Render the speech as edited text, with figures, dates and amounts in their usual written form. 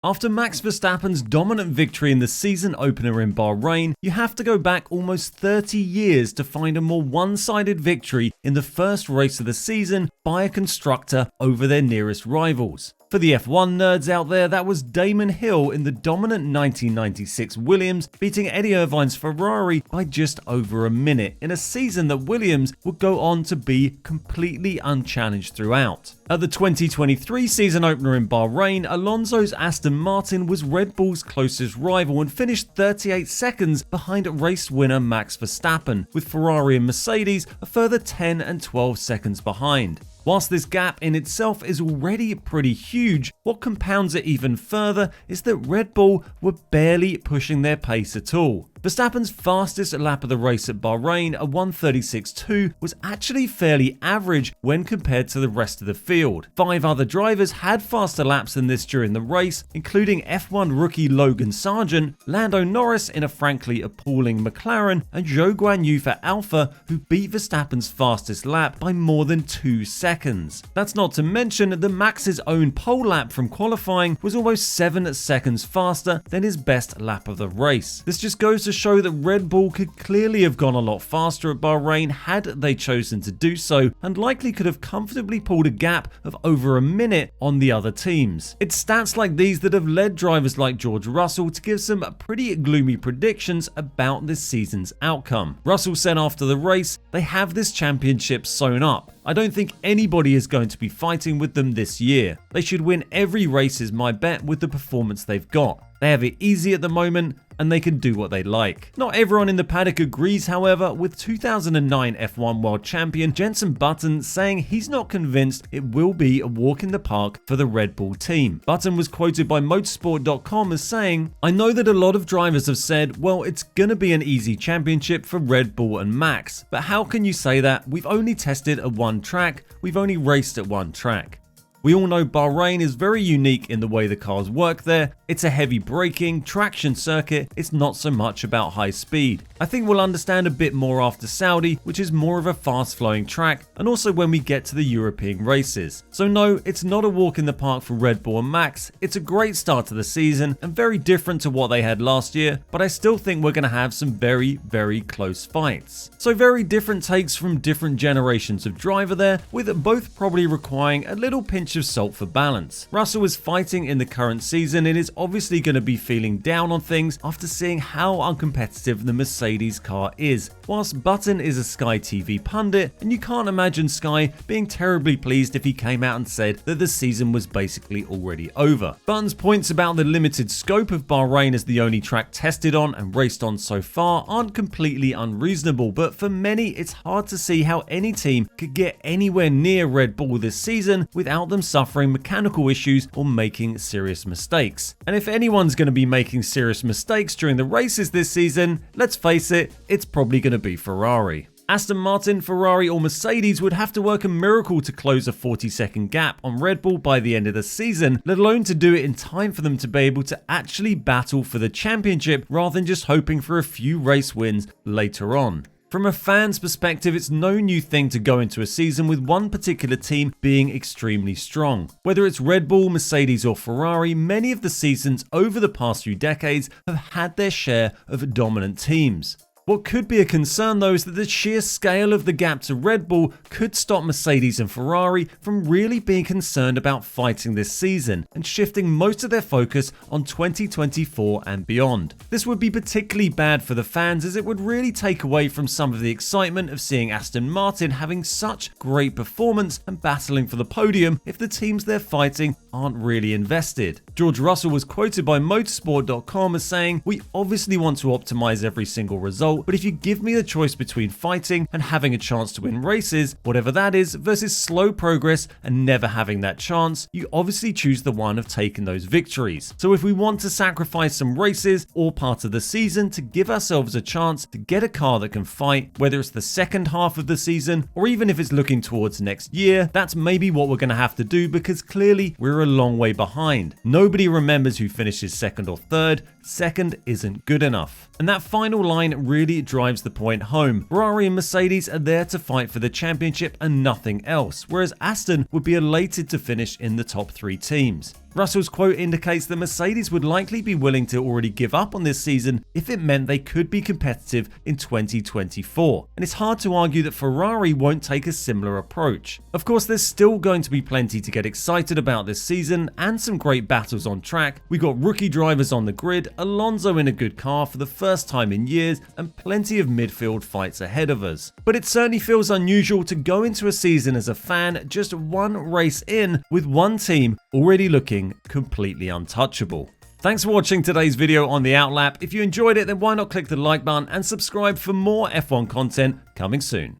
After Max Verstappen's dominant victory in the season opener in Bahrain, you have to go back almost 30 years to find a more one-sided victory in the first race of the season by a constructor over their nearest rivals. For the F1 nerds out there, that was Damon Hill in the dominant 1996 Williams beating Eddie Irvine's Ferrari by just over a minute in a season that Williams would go on to be completely unchallenged throughout. At the 2023 season opener in Bahrain, Alonso's Aston Martin was Red Bull's closest rival and finished 38 seconds behind race winner Max Verstappen, with Ferrari and Mercedes a further 10 and 12 seconds behind. Whilst this gap in itself is already pretty huge, what compounds it even further is that Red Bull were barely pushing their pace at all. Verstappen's fastest lap of the race at Bahrain, a 1:36.2, was actually fairly average when compared to the rest of the field. 5 other drivers had faster laps than this during the race, including F1 rookie Logan Sargent, Lando Norris in a frankly appalling McLaren, and Zhou Guanyu for Alpha, who beat Verstappen's fastest lap by more than 2 seconds. That's not to mention that Max's own pole lap from qualifying was almost 7 seconds faster than his best lap of the race. This just goes to show that Red Bull could clearly have gone a lot faster at Bahrain had they chosen to do so, and likely could have comfortably pulled a gap of over a minute on the other teams. It's stats like these that have led drivers like George Russell to give some pretty gloomy predictions about this season's outcome. Russell said after the race, "They have this championship sewn up. I don't think anybody is going to be fighting with them this year. They should win every race is my bet with the performance they've got. They have it easy at the moment, and they can do what they like." Not everyone in the paddock agrees, however, with 2009 F1 World Champion Jenson Button saying he's not convinced it will be a walk in the park for the Red Bull team. Button was quoted by motorsport.com as saying, "I know that a lot of drivers have said, well, it's gonna be an easy championship for Red Bull and Max, but how can you say that? We've only tested at one track, we've only raced at one track." We all know Bahrain is very unique in the way the cars work there. It's a heavy braking, traction circuit, it's not so much about high speed. I think we'll understand a bit more after Saudi, which is more of a fast flowing track, and also when we get to the European races. So no, it's not a walk in the park for Red Bull and Max. It's a great start to the season and very different to what they had last year, but I still think we're going to have some very, very close fights. So very different takes from different generations of driver there, with both probably requiring a little pinch of salt for balance. Russell is fighting in the current season and is obviously going to be feeling down on things after seeing how uncompetitive the Mercedes car is, whilst Button is a Sky TV pundit, and you can't imagine Sky being terribly pleased if he came out and said that the season was basically already over. Button's points about the limited scope of Bahrain as the only track tested on and raced on so far aren't completely unreasonable, but for many it's hard to see how any team could get anywhere near Red Bull this season without them suffering mechanical issues or making serious mistakes. And if anyone's going to be making serious mistakes during the races this season, let's face it, it's probably going to be Ferrari. Aston Martin, Ferrari or Mercedes would have to work a miracle to close a 40-second gap on Red Bull by the end of the season, let alone to do it in time for them to be able to actually battle for the championship rather than just hoping for a few race wins later on. From a fan's perspective, it's no new thing to go into a season with one particular team being extremely strong. Whether it's Red Bull, Mercedes or Ferrari, many of the seasons over the past few decades have had their share of dominant teams. What could be a concern though is that the sheer scale of the gap to Red Bull could stop Mercedes and Ferrari from really being concerned about fighting this season and shifting most of their focus on 2024 and beyond. This would be particularly bad for the fans as it would really take away from some of the excitement of seeing Aston Martin having such great performance and battling for the podium if the teams they're fighting aren't really invested. George Russell was quoted by motorsport.com as saying, "We obviously want to optimize every single result, but if you give me the choice between fighting and having a chance to win races, whatever that is, versus slow progress and never having that chance, you obviously choose the one of taking those victories. So if we want to sacrifice some races or part of the season to give ourselves a chance to get a car that can fight, whether it's the second half of the season or even if it's looking towards next year, that's maybe what we're going to have to do because clearly we're a long way behind. Nobody remembers who finishes second or third. Second isn't good enough." And that final line really drives the point home. Ferrari and Mercedes are there to fight for the championship and nothing else, whereas Aston would be elated to finish in the top 3 teams. Russell's quote indicates that Mercedes would likely be willing to already give up on this season if it meant they could be competitive in 2024, and it's hard to argue that Ferrari won't take a similar approach. Of course, there's still going to be plenty to get excited about this season and some great battles on track. We got rookie drivers on the grid, Alonso in a good car for the first time in years, and plenty of midfield fights ahead of us. But it certainly feels unusual to go into a season as a fan just one race in with one team already looking completely untouchable. Thanks for watching today's video on the Outlap. If you enjoyed it, then why not click the like button and subscribe for more F1 content coming soon.